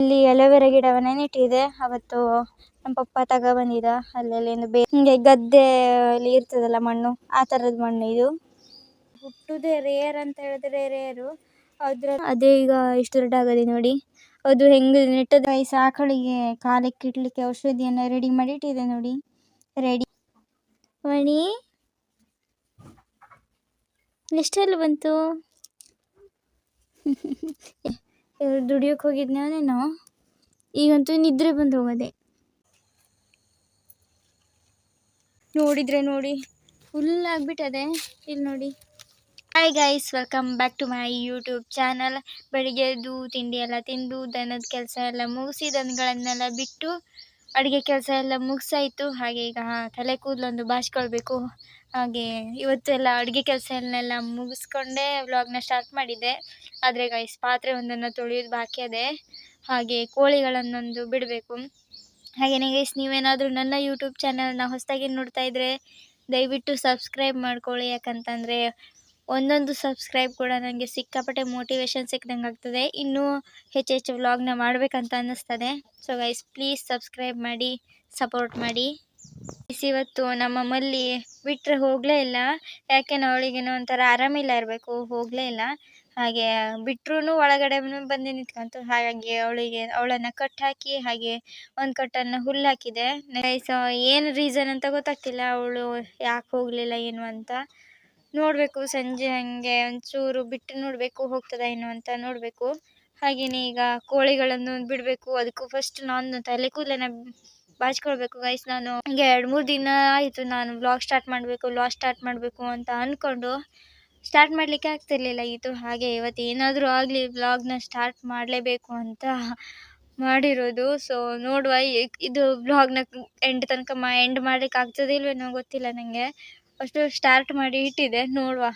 ಇಲ್ಲಿ ಅಲೋವೆರಾ ಗಿಡವನ್ನ ನೆಟ್ಟಿದೆ. ಅವತ್ತು ನಮ್ಮ ಪಪ್ಪ ತಗೊಬಂದಿದ. ಅಲ್ಲೆಲ್ಲಿ ಹಿಂಗೆ ಗದ್ದೆಯಲ್ಲಿ ಇರ್ತದಲ್ಲ ಮಣ್ಣು, ಆ ತರದ ಮಣ್ಣು ಇದು. ಹುಟ್ಟುದೇ ರೇರ್ ಅಂತ ಹೇಳಿದ್ರೆ ರೇರು. ಅದೇ ಈಗ ಇಷ್ಟು ದೊಡ್ಡ ಆಗದೆ ನೋಡಿ. ಅದು ಹೆಂಗ್ ನೆಟ್ಟದ ಆಕಳಿಗೆ ಕಾಲಕ್ಕೆ ಇಡ್ಲಿಕ್ಕೆ ಔಷಧಿಯನ್ನ ರೆಡಿ ಮಾಡಿ ಇಟ್ಟಿದೆ ನೋಡಿ. ರೆಡಿ ಮಣಿ ಎಷ್ಟೆಲ್ಲ ಬಂತು. ದುಡಿಯೋಕೆ ಹೋಗಿದ್ನೇನೋ, ಈಗಂತೂ ನಿದ್ರೆ ಬಂದು ಹೋಗದೆ. ನೋಡಿದ್ರೆ ನೋಡಿ ಫುಲ್ ಆಗ್ಬಿಟ್ಟದೆ ಇಲ್ಲಿ ನೋಡಿ. Hi guys, welcome back to my YouTube channel. ಬೆಳಿಗ್ಗೆ ಎದ್ದು ತಿಂಡಿ ಎಲ್ಲ ತಿಂದು ದನದ ಕೆಲಸ ಎಲ್ಲ ಮುಗಿಸಿ ದನಗಳನ್ನೆಲ್ಲ ಬಿಟ್ಟು ಅಡುಗೆ ಕೆಲಸ ಎಲ್ಲ ಮುಗಿಸಾಯಿತು. ಹಾಗೆ ಈಗ ತಲೆ ಕೂದಲೊಂದು ಬಾಚ್ಕೊಳ್ಬೇಕು. ಹಾಗೆ ಇವತ್ತು ಎಲ್ಲ ಅಡುಗೆ ಕೆಲಸನೆಲ್ಲ ಮುಗಿಸ್ಕೊಂಡೆ ವ್ಲಾಗ್ನ ಸ್ಟಾರ್ಟ್ ಮಾಡಿದ್ದೆ. ಆದರೆ ಗೈಸ್ ಪಾತ್ರೆ ಒಂದನ್ನು ತೊಳೆಯೋದು ಬಾಕಿ ಇದೆ. ಹಾಗೆ ಕೋಳಿಗಳನ್ನೊಂದು ಬಿಡಬೇಕು. ಹಾಗೆಯೇ ಗೈಸ್, ನೀವೇನಾದರೂ ನನ್ನ ಯೂಟ್ಯೂಬ್ ಚಾನಲ್ನ ಹೊಸದಾಗಿ ನೋಡ್ತಾ ಇದ್ದರೆ ದಯವಿಟ್ಟು ಸಬ್ಸ್ಕ್ರೈಬ್ ಮಾಡ್ಕೊಳ್ಳಿ. ಯಾಕಂತಂದರೆ ಒಂದೊಂದು ಸಬ್ಸ್ಕ್ರೈಬ್ ಕೂಡ ನನಗೆ ಸಿಕ್ಕಾಪಟ್ಟೆ ಮೋಟಿವೇಶನ್ ಸಿಕ್ದಂಗೆ ಆಗ್ತದೆ. ಇನ್ನೂ ಹೆಚ್ಚೆಚ್ಚು ವ್ಲಾಗ್ನ ಮಾಡಬೇಕಂತ ಅನ್ನಿಸ್ತದೆ. ಸೊ ಗೈಸ್ ಪ್ಲೀಸ್ ಸಬ್ಸ್ಕ್ರೈಬ್ ಮಾಡಿ, ಸಪೋರ್ಟ್ ಮಾಡಿ. ಇವತ್ತು ನಮ್ಮ ಮಲ್ಲಿ ಬಿಟ್ಟರೆ ಹೋಗಲೇ ಇಲ್ಲ. ಯಾಕೆನೋ ಅವಳಿಗೇನೋ ಒಂಥರ ಆರಾಮಿಲ್ಲ ಇರಬೇಕು, ಹೋಗಲೇ ಇಲ್ಲ. ಹಾಗೆ ಬಿಟ್ಟರು ಒಳಗಡೆ ಬಂದು ನಿಂತ್ಕೊಂತು. ಹಾಗಾಗಿ ಅವಳನ್ನು ಕಟ್ ಹಾಕಿ ಹಾಗೆ ಒಂದು ಕಟ್ಟನ್ನು ಹುಲ್ಲು ಹಾಕಿದೆ. ಗೈಸ್ ಏನು ರೀಸನ್ ಅಂತ ಗೊತ್ತಾಗ್ತಿಲ್ಲ, ಅವಳು ಯಾಕೆ ಹೋಗಲಿಲ್ಲ ಏನು ಅಂತ. ನೋಡಬೇಕು ಸಂಜೆ ಹಾಗೆ ಒಂಚೂರು ಬಿಟ್ಟು ನೋಡಬೇಕು ಹೋಗ್ತದ ಏನು ಅಂತ ನೋಡಬೇಕು. ಹಾಗೆಯೇ ಈಗ ಕೋಳಿಗಳನ್ನು ಬಿಡಬೇಕು. ಅದಕ್ಕೂ ಫಸ್ಟ್ ನಾನು ತಲೆ ಕೂದಲನ್ನ ಬಾಚ್ಕೊಳ್ಬೇಕು ಗೈಸ್. ನಾನು ಹಿಂಗೆ 2-3 ದಿನ ಆಯಿತು ನಾನು ವ್ಲಾಗ್ ಸ್ಟಾರ್ಟ್ ಮಾಡಬೇಕು ಅಂತ ಅಂದ್ಕೊಂಡು ಸ್ಟಾರ್ಟ್ ಮಾಡಲಿಕ್ಕೆ ಆಗ್ತಿರ್ಲಿಲ್ಲ ಇದು. ಹಾಗೆ ಇವತ್ತು ಏನಾದರೂ ಆಗಲಿ ವ್ಲಾಗ್ನ ಸ್ಟಾರ್ಟ್ ಮಾಡಲೇಬೇಕು ಅಂತ ಮಾಡಿರೋದು. ಸೊ ನೋಡುವ, ಇದು ವ್ಲಾಗ್ನ ಎಂಡ್ ಮಾಡಲಿಕ್ಕೆ ಆಗ್ತದೆ ಇಲ್ವೇನೋ ಗೊತ್ತಿಲ್ಲ ನನಗೆ. ಅಷ್ಟು ಸ್ಟಾರ್ಟ್ ಮಾಡಿ ಇಟ್ಟಿದೆ, ನೋಡುವ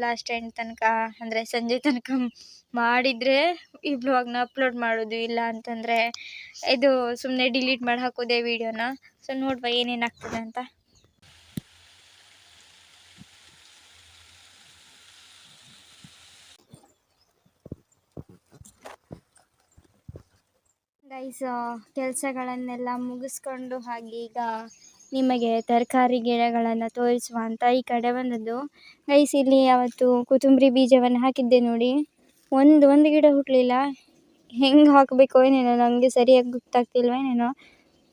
ಲಾಸ್ಟ್ ಎಂಡ್ ತನಕ ಅಂದರೆ ಸಂಜೆ ತನಕ ಮಾಡಿದರೆ ಈ ಬ್ಲಾಗ್ನ ಅಪ್ಲೋಡ್ ಮಾಡೋದು. ಇಲ್ಲ ಅಂತಂದರೆ ಇದು ಸುಮ್ಮನೆ ಡಿಲೀಟ್ ಮಾಡಿ ಹಾಕೋದೇ ವಿಡಿಯೋನ. ಸೊ ನೋಡುವ ಏನೇನಾಗ್ತದೆ ಅಂತ. ಗೈಸ್ ಕೆಲಸಗಳನ್ನೆಲ್ಲ ಮುಗಿಸ್ಕೊಂಡು ಹಾಗೆ ಈಗ ನಿಮಗೆ ತರಕಾರಿ ಗಿಡಗಳನ್ನು ತೋರಿಸುವ ಅಂತ ಈ ಕಡೆ ಬಂದದ್ದು. ಗೈಸ್ ಇಲ್ಲಿ ಅವತ್ತು ಕೊತ್ತಂಬರಿ ಬೀಜವನ್ನು ಹಾಕಿದ್ದೆ ನೋಡಿ. ಒಂದು ಗಿಡ ಹುಟ್ಟಲಿಲ್ಲ. ಹೆಂಗೆ ಹಾಕಬೇಕೋ ಏನೇನೋ ನನಗೆ ಸರಿಯಾಗಿ ಗೊತ್ತಾಗ್ತಿಲ್ವೇನೇನೋ.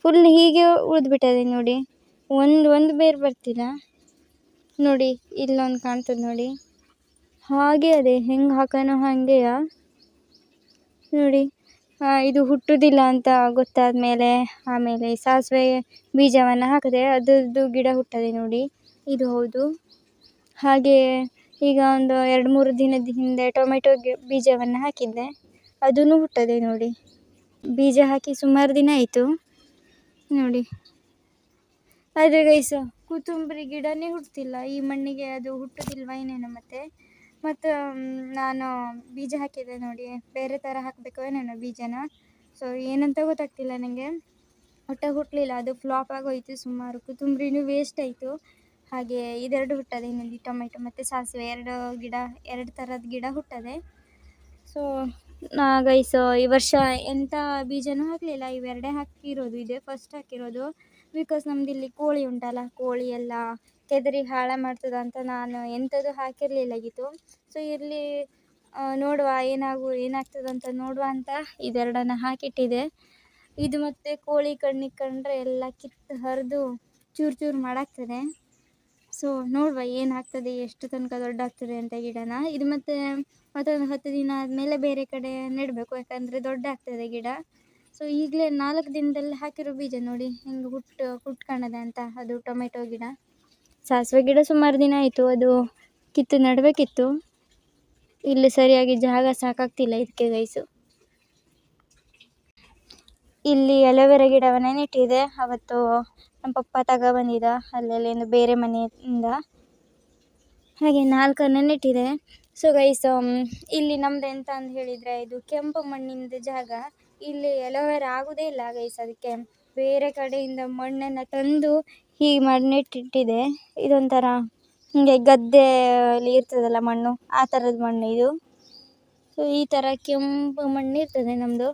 ಫುಲ್ ಹೀಗೆ ಉಳಿದ್ಬಿಟ್ಟದೆ ನೋಡಿ. ಒಂದು ಬೇರು ಬರ್ತಿಲ್ಲ ನೋಡಿ. ಇಲ್ಲೊಂದು ಕಾಣ್ತದೆ ನೋಡಿ, ಹಾಗೆ ಅದೇ ಹೆಂಗೆ ಹಾಕೋಣ ಹಾಗೆಯ ನೋಡಿ. ಇದು ಹುಟ್ಟುವುದಿಲ್ಲ ಅಂತ ಗೊತ್ತಾದ ಮೇಲೆ ಆಮೇಲೆ ಸಾಸಿವೆ ಬೀಜವನ್ನು ಹಾಕಿದೆ. ಅದರದ್ದು ಗಿಡ ಹುಟ್ಟದೆ ನೋಡಿ. ಇದು ಹೌದು. ಹಾಗೆ ಈಗ ಒಂದು 2-3 ದಿನದ ಹಿಂದೆ ಟೊಮೆಟೊ ಬೀಜವನ್ನು ಹಾಕಿದ್ದೆ, ಅದೂ ಹುಟ್ಟದೆ ನೋಡಿ. ಬೀಜ ಹಾಕಿ ಸುಮಾರು ದಿನ ಆಯಿತು ನೋಡಿ. ಆದರೆ ಗೈಸ್ ಕೊತ್ತಂಬರಿ ಗಿಡನೇ ಹುಟ್ಟುತ್ತಿಲ್ಲ ಈ ಮಣ್ಣಿಗೆ. ಅದು ಹುಟ್ಟುವುದಿಲ್ವ ಏನೇನೋ. ಮತ್ತು ನಾನು ಬೀಜ ಹಾಕಿದ್ದೆ ನೋಡಿ, ಬೇರೆ ಥರ ಹಾಕಬೇಕು ಏನೇನೋ ಬೀಜನ. ಸೊ ಏನಂತ ಗೊತ್ತಾಗ್ತಿಲ್ಲ ನನಗೆ. ಹುಟ್ಟಲಿಲ್ಲ, ಅದು ಫ್ಲಾಪ್ ಆಗೋಯಿತು. ಸುಮಾರು ಕೊತ್ತಂಬರಿನೂ ವೇಸ್ಟ್ ಆಯಿತು. ಹಾಗೆ ಇದೆರಡು ಹುಟ್ಟದೆ, ಇನ್ನೊಂದು ಟೊಮೆಟೊ ಮತ್ತು ಸಾಸಿವೆ ಎರಡು ಥರದ ಗಿಡ ಹುಟ್ಟದೆ. ಸೊ ಗೈಸ್ ಈ ವರ್ಷ ಎಂಥ ಬೀಜನೂ ಹಾಕಲಿಲ್ಲ, ಇವೆರಡೇ ಹಾಕಿರೋದು. ಇದೆ ಫಸ್ಟ್ ಹಾಕಿರೋದು. ಬಿಕಾಸ್ ನಮ್ದು ಇಲ್ಲಿ ಕೋಳಿ ಉಂಟಲ್ಲ, ಕೋಳಿ ಎಲ್ಲ ಕೆದರಿ ಹಾಳು ಮಾಡ್ತದ ಅಂತ ನಾನು ಎಂಥದ್ದು ಹಾಕಿರಲಿಲ್ಲಾಗಿತ್ತು. ಸೊ ಇಲ್ಲಿ ನೋಡುವ ಏನಾಗ್ತದಂತ ನೋಡುವ ಅಂತ ಇದೆರಡನ್ನು ಹಾಕಿಟ್ಟಿದೆ. ಇದು ಮತ್ತು ಕೋಳಿ ಕಣ್ಣಿಗೆ ಕಂಡ್ರೆ ಎಲ್ಲ ಕಿತ್ತು ಹರಿದು ಚೂರು ಮಾಡಾಕ್ತದೆ. ಸೊ ನೋಡುವ ಏನಾಗ್ತದೆ, ಎಷ್ಟು ತನಕ ದೊಡ್ಡಾಗ್ತದೆ ಅಂತ ಗಿಡನ. ಇದು ಮತ್ತೊಂದು 10 ದಿನ ಆದಮೇಲೆ ಬೇರೆ ಕಡೆ ನೆಡಬೇಕು, ಯಾಕಂದರೆ ದೊಡ್ಡ ಆಗ್ತದೆ ಗಿಡ. ಸೊ ಈಗಲೇ 4 ದಿನದಲ್ಲಿ ಹಾಕಿರೋ ಬೀಜ ನೋಡಿ ಹೆಂಗೆ ಹುಟ್ಕೊಂಡದೆ ಅಂತ. ಅದು ಟೊಮೆಟೊ ಗಿಡ. ಸಾಸಿವೆ ಗಿಡ ಸುಮಾರು ದಿನ ಆಯಿತು, ಅದು ಕಿತ್ತು ನೆಡಬೇಕಿತ್ತು. ಇಲ್ಲಿ ಸರಿಯಾಗಿ ಜಾಗ ಸಾಕಾಗ್ತಿಲ್ಲ ಇದಕ್ಕೆ ಗೈಸು. ಇಲ್ಲಿ ಅಲೋವೆರಾ ಗಿಡವನ್ನು ನೆಟ್ಟಿದೆ. ಅವತ್ತು ನಮ್ಮ ಪಪ್ಪ ತಗೊಬಂದಿದ ಅಲ್ಲೆಲ್ಲಿಂದ ಬೇರೆ ಮನೆಯಿಂದ. ಹಾಗೆ 4 ನೆಟ್ಟಿದೆ. ಸೊ ಗೈಸ್ ಇಲ್ಲಿ ನಮ್ದು ಎಂತ ಅಂತ ಹೇಳಿದರೆ, ಇದು ಕೆಂಪು ಮಣ್ಣಿಂದ ಜಾಗ. ಇಲ್ಲಿ ಅಲೋವೆರಾ ಆಗೋದೇ ಇಲ್ಲ ಗೈಸ್. ಅದಕ್ಕೆ ಬೇರೆ ಕಡೆಯಿಂದ ಮಣ್ಣನ್ನು ತಂದು ಹೀಗೆ ಮಾಡಿ ನೆಟ್ಟಿಟ್ಟಿದೆ. ಇದೊಂಥರ ಹಿಂಗೆ ಗದ್ದೆಯಲ್ಲಿ ಇರ್ತದಲ್ಲ ಮಣ್ಣು, ಆ ಥರದ ಮಣ್ಣು ಇದು. ಸೊ ಈ ಥರ ಕೆಂಪು ಮಣ್ಣು ಇರ್ತದೆ ನಮ್ಮದು.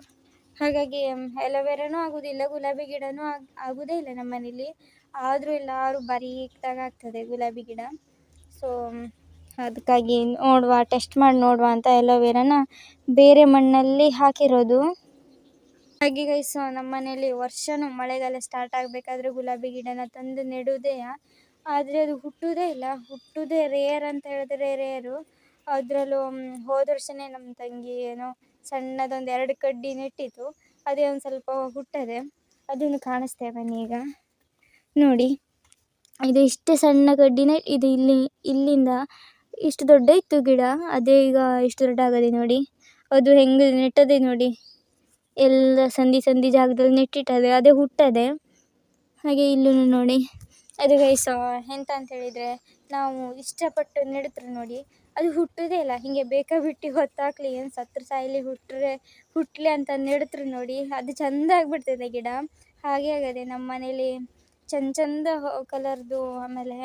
ಹಾಗಾಗಿ ಎಲೋವೆರಾನೂ ಆಗೋದಿಲ್ಲ, ಗುಲಾಬಿ ಗಿಡನೂ ಆಗೋದೇ ಇಲ್ಲ ನಮ್ಮ ಮನೇಲಿ. ಆದರೂ ಎಲ್ಲರೂ ಬರೀಕ್ದಾಗ ಆಗ್ತದೆ ಗುಲಾಬಿ ಗಿಡ. ಸೊ ಅದಕ್ಕಾಗಿ ನೋಡುವ, ಟೆಸ್ಟ್ ಮಾಡಿ ನೋಡುವ ಅಂತ ಎಲೋವೆರಾನ ಬೇರೆ ಮಣ್ಣಲ್ಲಿ ಹಾಕಿರೋದು. ಹಾಗೆ ಗೈಸ್, ನಮ್ಮ ಮನೇಲಿ ವರ್ಷವೂ ಮಳೆಗಾಲ ಸ್ಟಾರ್ಟ್ ಆಗಬೇಕಾದ್ರೆ ಗುಲಾಬಿ ಗಿಡನ ತಂದು ನೆಡೋದೇ, ಆದರೆ ಅದು ಹುಟ್ಟೋದೇ ರೇರ್ ಅಂತ ಹೇಳಿದ್ರೆ ರೇರು. ಅದರಲ್ಲೂ ಹೋದ ವರ್ಷವೇ ನಮ್ಮ ತಂಗಿ ಏನೋ ಸಣ್ಣದೊಂದು 2 ಕಡ್ಡಿ ನೆಟ್ಟಿತ್ತು, ಅದೇ ಒಂದು ಸ್ವಲ್ಪ ಹುಟ್ಟದೆ. ಅದನ್ನು ಕಾಣಿಸ್ತೇವೆ ಬನ್ನಿ ಈಗ ನೋಡಿ. ಇದು ಇಷ್ಟು ಸಣ್ಣ ಕಡ್ಡಿನೇ ಇದು, ಇಲ್ಲಿಂದ ಇಷ್ಟು ದೊಡ್ಡ ಇತ್ತು ಗಿಡ, ಅದೇ ಈಗ ಇಷ್ಟು ದೊಡ್ಡ ಆಗದೆ ನೋಡಿ. ಅದು ಹೆಂಗೆ ನೆಟ್ಟದೆ ನೋಡಿ, ಎಲ್ಲ ಸಂದಿ ಜಾಗದಲ್ಲಿ ನೆಟ್ಟಿಟ್ಟದೆ, ಅದೇ ಹುಟ್ಟದೆ. ಹಾಗೆ ಇಲ್ಲೂ ನೋಡಿ. ಅದು ಗೈಸ್ ಎಂತ ಅಂತ ಹೇಳಿದರೆ, ನಾವು ಇಷ್ಟಪಟ್ಟು ನೆಡ್ತಾರೆ ನೋಡಿ, ಅದು ಹುಟ್ಟೋದೇ ಇಲ್ಲ. ಹೀಗೆ ಬಿಟ್ಟು ಹೊತ್ತಾಕ್ಲಿ, ಏನು ಸತ್ರ ಸಾಯಲಿ, ಹುಟ್ಟಲಿ ಅಂತ ನೆಡ್ತಾರೆ ನೋಡಿ, ಅದು ಚೆಂದ ಆಗಿಬಿಡ್ತದೆ ಗಿಡ. ಹಾಗೆ ಆಗದೆ ನಮ್ಮ ಮನೇಲಿ ಚಂದ ಕಲರ್ದು, ಆಮೇಲೆ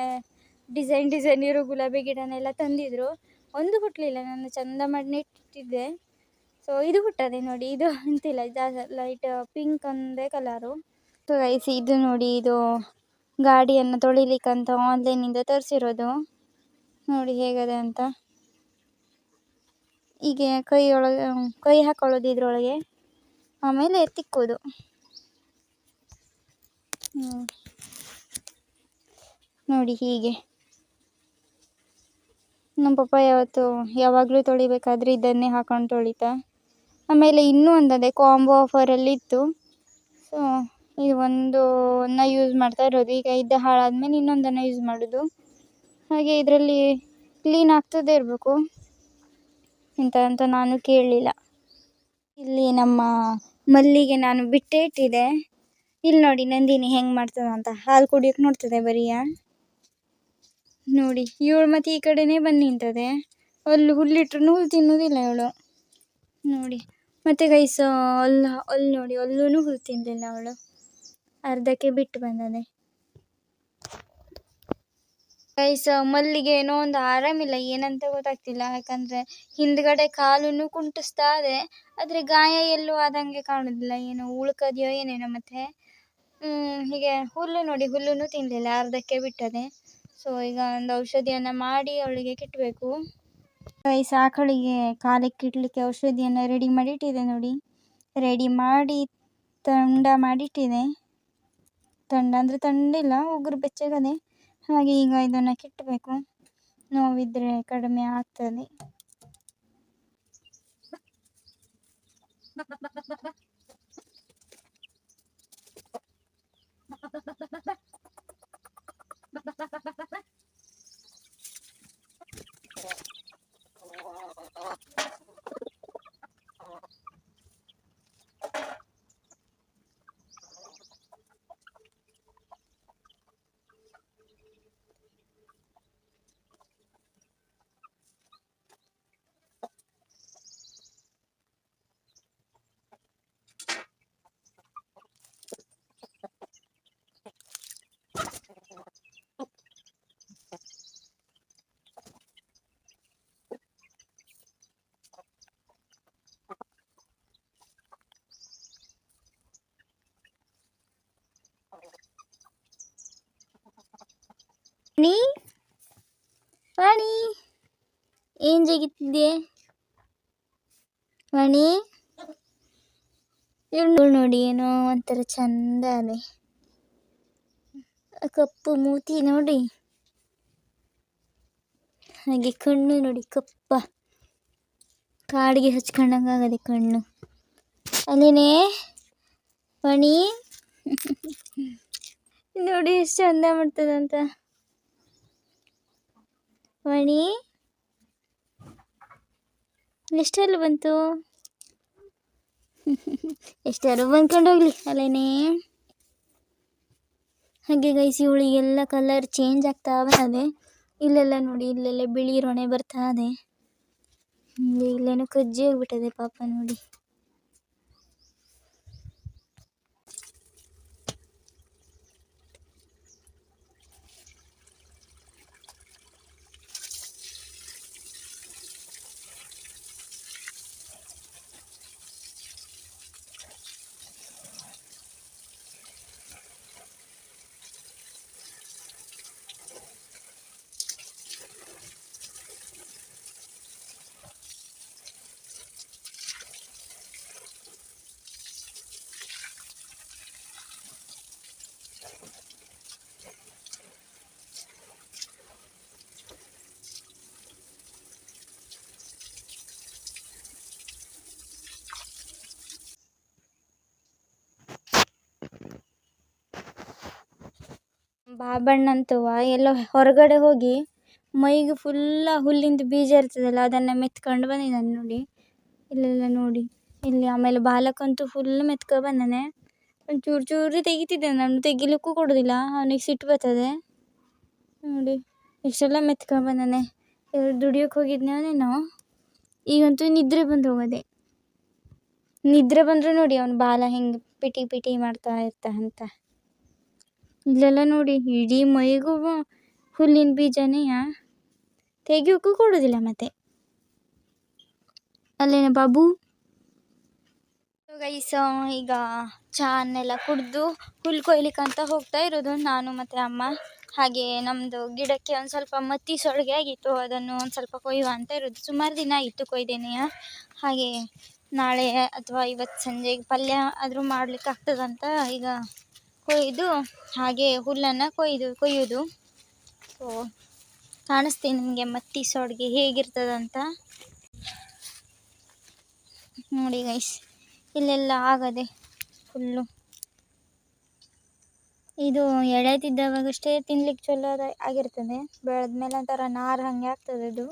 ಡಿಸೈನ್ ಇರೋ ಗುಲಾಬಿ ಗಿಡನೆಲ್ಲ ತಂದಿದ್ರು. ಒಂದು ಹುಟ್ಟಲಿಲ್ಲ, ನಾನು ಚಂದ ಮಾಡಿ ನೆಟ್ಟಿದ್ದೆ. ಸೊ ಇದು ಹುಟ್ಟದೆ ನೋಡಿ, ಇದು ಅಂತಿಲ್ಲ, ಲೈಟ್ ಪಿಂಕ್ ಅಂದೇ ಕಲರು. ಸೊ ಗೈಸ್, ಇದು ನೋಡಿ, ಇದು ಗಾಡಿಯನ್ನು ತೊಳಿಲಿಕ್ಕಂತ ಆನ್ಲೈನಿಂದ ತರಿಸಿರೋದು. ನೋಡಿ ಹೇಗದೆ ಅಂತ. ಹೀಗೆ ಕೈ ಹಾಕೊಳ್ಳೋದು ಇದ್ರೊಳಗೆ, ಆಮೇಲೆ ತಿಕ್ಕೋದು. ನೋಡಿ ಹೀಗೆ. ನಮ್ಮ ಪಪ್ಪ ಯಾವಾಗಲೂ ತೊಳಿಬೇಕಾದ್ರೆ ಇದನ್ನೇ ಹಾಕೊಂಡು ತೊಳಿತಾ. ಆಮೇಲೆ ಇನ್ನೂ ಒಂದದೇ ಕಾಂಬೋ ಆಫರಲ್ಲಿ ಇತ್ತು. ಸೊ ಇದು ಒಂದನ್ನು ಯೂಸ್ ಮಾಡ್ತಾ ಇರೋದು. ಈಗ ಇದು ಹಾಳಾದ್ಮೇಲೆ ಇನ್ನೊಂದನ್ನು ಯೂಸ್ ಮಾಡೋದು. ಹಾಗೆ ಇದರಲ್ಲಿ ಕ್ಲೀನ್ ಆಗ್ತದೇ ಇರಬೇಕು ಅಂತ ನಾನು ಕೇಳಲಿಲ್ಲ. ಇಲ್ಲಿ ನಮ್ಮ ಮಲ್ಲಿಗೆ ನಾನು ಬಿಟ್ಟೇ ಇಟ್ಟಿದೆ. ಇಲ್ಲಿ ನೋಡಿ ನಂದಿನಿ ಹೆಂಗೆ ಮಾಡ್ತದ ಅಂತ, ಹಾಲು ಕುಡಿಯೋಕೆ ನೋಡ್ತದೆ ಬರೀ. ನೋಡಿ ಇವಳು ಮತ್ತೆ ಈ ಕಡೆನೇ ಬಂದು ನಿಂತದೆ, ಹುಲ್ಲಿಟ್ರು ಹುಲ್ಲು ತಿನ್ನೋದಿಲ್ಲ ಇವಳು ನೋಡಿ. ಮತ್ತು ಗೈಸ್ ಅಲ್ಲಿ ನೋಡಿ, ಅಲ್ಲೂ ಹುಲ್ಲು ತಿನ್ನಲಿಲ್ಲ ಅವಳು, ಅರ್ಧಕ್ಕೆ ಬಿಟ್ಟು ಬಂದದೆ. ಗೈಸ್ ಮಲ್ಲಿಗೆ ಏನೋ ಒಂದು ಆರಾಮಿಲ್ಲ, ಏನಂತ ಗೊತ್ತಾಗ್ತಿಲ್ಲ. ಯಾಕಂದರೆ ಹಿಂದ್ಗಡೆ ಕಾಲನ್ನು ಕುಂಟಿಸ್ತಾ ಇದೆ, ಆದರೆ ಗಾಯ ಎಲ್ಲೂ ಆದಂಗೆ ಕಾಣೋದಿಲ್ಲ. ಏನೋ ಉಳ್ಕದೆಯೋ ಏನೇನೋ. ಮತ್ತು ಹೀಗೆ ಹುಲ್ಲು ನೋಡಿ, ಹುಲ್ಲೂ ತಿನ್ನಲಿಲ್ಲ, ಅರ್ಧಕ್ಕೆ ಬಿಟ್ಟದೆ. ಸೊ ಈಗ ಒಂದು ಔಷಧಿಯನ್ನು ಮಾಡಿ ಅವಳಿಗೆ ಕಿಟ್ಟಬೇಕು. ಗೈಸ್ ಆಕಳಿಗೆ ಕಾಲಕ್ಕೆ ಇಡಲಿಕ್ಕೆ ಔಷಧಿಯನ್ನು ರೆಡಿ ಮಾಡಿಟ್ಟಿದೆ ನೋಡಿ. ರೆಡಿ ಮಾಡಿ ತಂಡ ಮಾಡಿಟ್ಟಿದೆ. ತಂಡ ಅಂದರೆ ತಂಡಿಲ್ಲ, ಉಗುರು ಬೆಚ್ಚಗದೆ. ಹಾಗೆ ಈಗ ಇದನ್ನು ಕಿಟ್ಟಬೇಕು, ನೋವಿದ್ರೆ ಕಡಿಮೆ ಆಗ್ತದೆ. ವಾಣಿ ಏನು ಜಗಿತ್ತಿದ್ದೆ ವಾಣಿ? ಇವಳು ನೋಡಿ ಏನೋ ಒಂಥರ ಚಂದ ಅದೇ, ಕಪ್ಪು ಮೂತಿ ನೋಡಿ, ಹಾಗೆ ಕಣ್ಣು ನೋಡಿ ಕಪ್ಪ, ಕಾಡಿಗೆ ಹಚ್ಕೊಂಡಂಗಾಗದೆ ಕಣ್ಣು. ಅಲ್ಲೇನೇ ವಾಣಿ ನೋಡಿ ಎಷ್ಟು ಚಂದ ಮಾಡ್ತದಂತ. ವಾಣಿ ಎಷ್ಟೆಲ್ಲ ಬಂತು, ಎಷ್ಟಾರು ಬಂದ್ಕೊಂಡು ಹೋಗ್ಲಿ ಅಲ್ಲೇನೇ. ಹಾಗೆ ಗೈಸ್ ಇವಳಿಗೆಲ್ಲ ಕಲರ್ ಚೇಂಜ್ ಆಗ್ತಾ ಬರ್ತದೆ. ಇಲ್ಲೆಲ್ಲ ನೋಡಿ, ಇಲ್ಲೆಲ್ಲ ಬಿಳಿ ರೊಣೆ ಬರ್ತಾ ಇದೆ, ಇಲ್ಲೇನೋ ಕಜ್ಜಿ ಹೋಗ್ಬಿಟ್ಟದೆ ಪಾಪ ನೋಡಿ. ಬಾಬಣ್ಣಂತವ ಎಲ್ಲೋ ಹೊರಗಡೆ ಹೋಗಿ ಮೈಗೆ ಫುಲ್ಲ ಹುಲ್ಲಿಂದು ಬೀಜ ಇರ್ತದಲ್ಲ ಅದನ್ನು ಮೆತ್ಕೊಂಡು ಬಂದಿದ್ದಾನೆ ನೋಡಿ. ಇಲ್ಲೆಲ್ಲ ನೋಡಿ ಇಲ್ಲಿ. ಆಮೇಲೆ ಬಾಲಕಂತೂ ಫುಲ್ ಮೆತ್ಕೊ ಬಂದಾನೆ. ಒಂದು ಚೂರು ಚೂರು ತೆಗಿತಿದ್ದಾನೆ, ನಾನು ತೆಗಿಲಿಕ್ಕೂ ಕೊಡೋದಿಲ್ಲ, ಅವನಿಗೆ ಸಿಟ್ಟು ಬರ್ತದೆ ನೋಡಿ. ಇಷ್ಟೆಲ್ಲ ಮೆತ್ಕೊಂಡು ಬಂದಾನೆ. ದುಡಿಯೋಕೆ ಹೋಗಿದ್ನೇನೋ, ಈಗಂತೂ ನಿದ್ರೆ ಬಂದು ಹೋಗೋದೆ. ನಿದ್ರೆ ಬಂದರೆ ನೋಡಿ ಅವನ ಬಾಲ ಹೆಂಗೆ ಪಿಟಿ ಪಿಟಿ ಮಾಡ್ತಾ ಇರ್ತಾ ಅಂತ. ಇಲ್ಲೆಲ್ಲ ನೋಡಿ ಇಡೀ ಮೈಗೂ ಹುಲ್ಲಿನ ಬೀಜನೇ, ತೆಗಿಯೋಕ್ಕೂ ಕೊಡೋದಿಲ್ಲ ಮತ್ತೆ. ಅಲ್ಲೇನ ಬಾಬು. ಗೈಸ್, ಈಗ ಚಾನೆಲ್ಲ ಕುಡಿದು ಹುಲ್ಲು ಕೊಯ್ಲಿಕ್ಕಂತ ಹೋಗ್ತಾ ಇರೋದು ನಾನು ಮತ್ತು ಅಮ್ಮ. ಹಾಗೆ ನಮ್ಮದು ಗಿಡಕ್ಕೆ ಒಂದು ಸ್ವಲ್ಪ ಮತ್ತಿ ಸೊಳ್ಗೆ ಆಗಿತ್ತು, ಅದನ್ನು ಒಂದು ಸ್ವಲ್ಪ ಕೊಯ್ಯುವ ಅಂತ ಇರೋದು. ಸುಮಾರು ದಿನ ಆಯಿತು ಕೊಯ್ದೇನೆ. ಹಾಗೆ ನಾಳೆ ಅಥವಾ ಇವತ್ತು ಸಂಜೆಗೆ ಪಲ್ಯ ಆದರೂ ಮಾಡ್ಲಿಕ್ಕೆ ಆಗ್ತದಂತ ಈಗ ಕೊಯ್ದು ಹಾಗೆ ಹುಲ್ಲನ್ನು ಕೊಯ್ಯೋದು. ಸೊ ಕಾಣಿಸ್ತೀನಿ ನಿಮಗೆ ಮತ್ತಿ ಸೊಳ್ಗೆ ಹೇಗಿರ್ತದಂತ ನೋಡಿ ಗೈಸ್. ಇಲ್ಲೆಲ್ಲ ಆಗದೆ ಫುಲ್ಲು. ಇದು ಎಳೆತಿದ್ದವಾಗಷ್ಟೇ ತಿನ್ಲಿಕ್ಕೆ ಚಲೋ ಆಗಿರ್ತದೆ, ಬೆಳೆದ್ಮೇಲೆ ಒಂಥರ ನಾರು ಹಾಗೆ ಆಗ್ತದೆ ಅದು.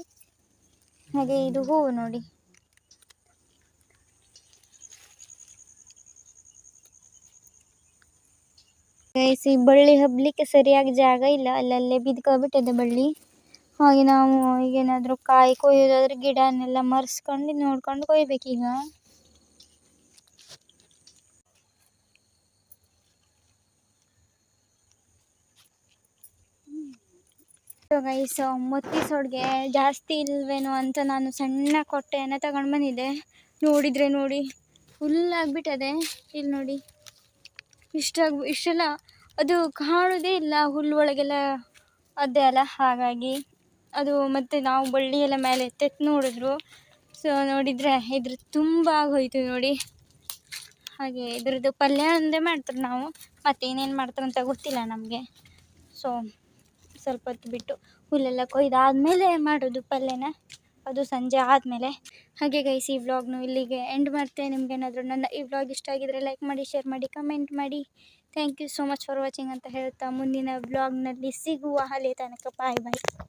ಹಾಗೆ ಇದು ಹೂವು ನೋಡಿ. ಗೈಸ್, ಈ ಬಳ್ಳಿ ಹಬ್ಬಲಿಕ್ಕೆ ಸರಿಯಾಗಿ ಜಾಗ ಇಲ್ಲ, ಅಲ್ಲಲ್ಲೇ ಬಿದ್ಕೊಬಿಟ್ಟಿದೆ ಬಳ್ಳಿ. ಹಾಗೆ ನಾವು ಈಗೇನಾದರೂ ಕಾಯಿ ಕೊಯ್ಯೋದಾದ್ರೆ ಗಿಡನೆಲ್ಲ ಮರೆಸ್ಕೊಂಡು ನೋಡ್ಕೊಂಡು ಕೊಯ್ಬೇಕೀಗ. ಗೈಸ್, ಮತ್ತಿ ಸೊಳ್ಗೆ ಜಾಸ್ತಿ ಇಲ್ವೇನೋ ಅಂತ ನಾನು ಸಣ್ಣ ಕೊಟ್ಟೆಯನ್ನು ತಗೊಂಡು ಬಂದಿದ್ದೆ. ನೋಡಿದರೆ ನೋಡಿ ಫುಲ್ ಆಗಿಬಿಟ್ಟದೆ. ಇಲ್ಲಿ ನೋಡಿ ಇಷ್ಟೆಲ್ಲ ಅದು ಕಾಣೋದೇ ಇಲ್ಲ, ಹುಲ್ಲು ಒಳಗೆಲ್ಲ ಅದೇ ಅಲ್ಲ. ಹಾಗಾಗಿ ಅದು ಮತ್ತೆ ನಾವು ಬಳ್ಳಿ ಎಲ್ಲ ಮೇಲೆ ಎತ್ತೆತ್ತು ನೋಡಿದ್ರು. ಸೊ ನೋಡಿದರೆ ಇದ್ರ ತುಂಬ ಆಗೋಯ್ತು ನೋಡಿ. ಹಾಗೆ ಇದ್ರದ್ದು ಪಲ್ಯ ಒಂದೇ ಮಾಡ್ತಾರೆ ನಾವು, ಮತ್ತು ಏನೇನು ಮಾಡ್ತಾರೆ ಅಂತ ಗೊತ್ತಿಲ್ಲ ನಮಗೆ. ಸೊ ಸ್ವಲ್ಪ ಹೊತ್ತು ಬಿಟ್ಟು ಹುಲ್ಲೆಲ್ಲ ಕೊಯ್ದಾದ್ಮೇಲೆ ಮಾಡೋದು ಪಲ್ಯನ, ಅದು ಸಂಜೆ ಆದಮೇಲೆ. ಹಾಗೆ ಗೈಸ್, ಈ ವ್ಲಾಗ್ನು ಇಲ್ಲಿಗೆ ಎಂಡ್ ಮಾಡ್ತೇನೆ. ನಿಮ್ಗೇನಾದರೂ ನನ್ನ ಈ ವ್ಲಾಗ್ ಇಷ್ಟ ಆಗಿದರೆ ಲೈಕ್ ಮಾಡಿ, ಶೇರ್ ಮಾಡಿ, ಕಮೆಂಟ್ ಮಾಡಿ. Thank you so much for watching ಅಂತ ಹೇಳ್ತಾ ಮುಂದಿನ ವ್ಲಾಗ್ನಲ್ಲಿ ಸಿಗುವ. ಅಲ್ಲಿ ತನಕ ಬಾಯ್ ಬಾಯ್.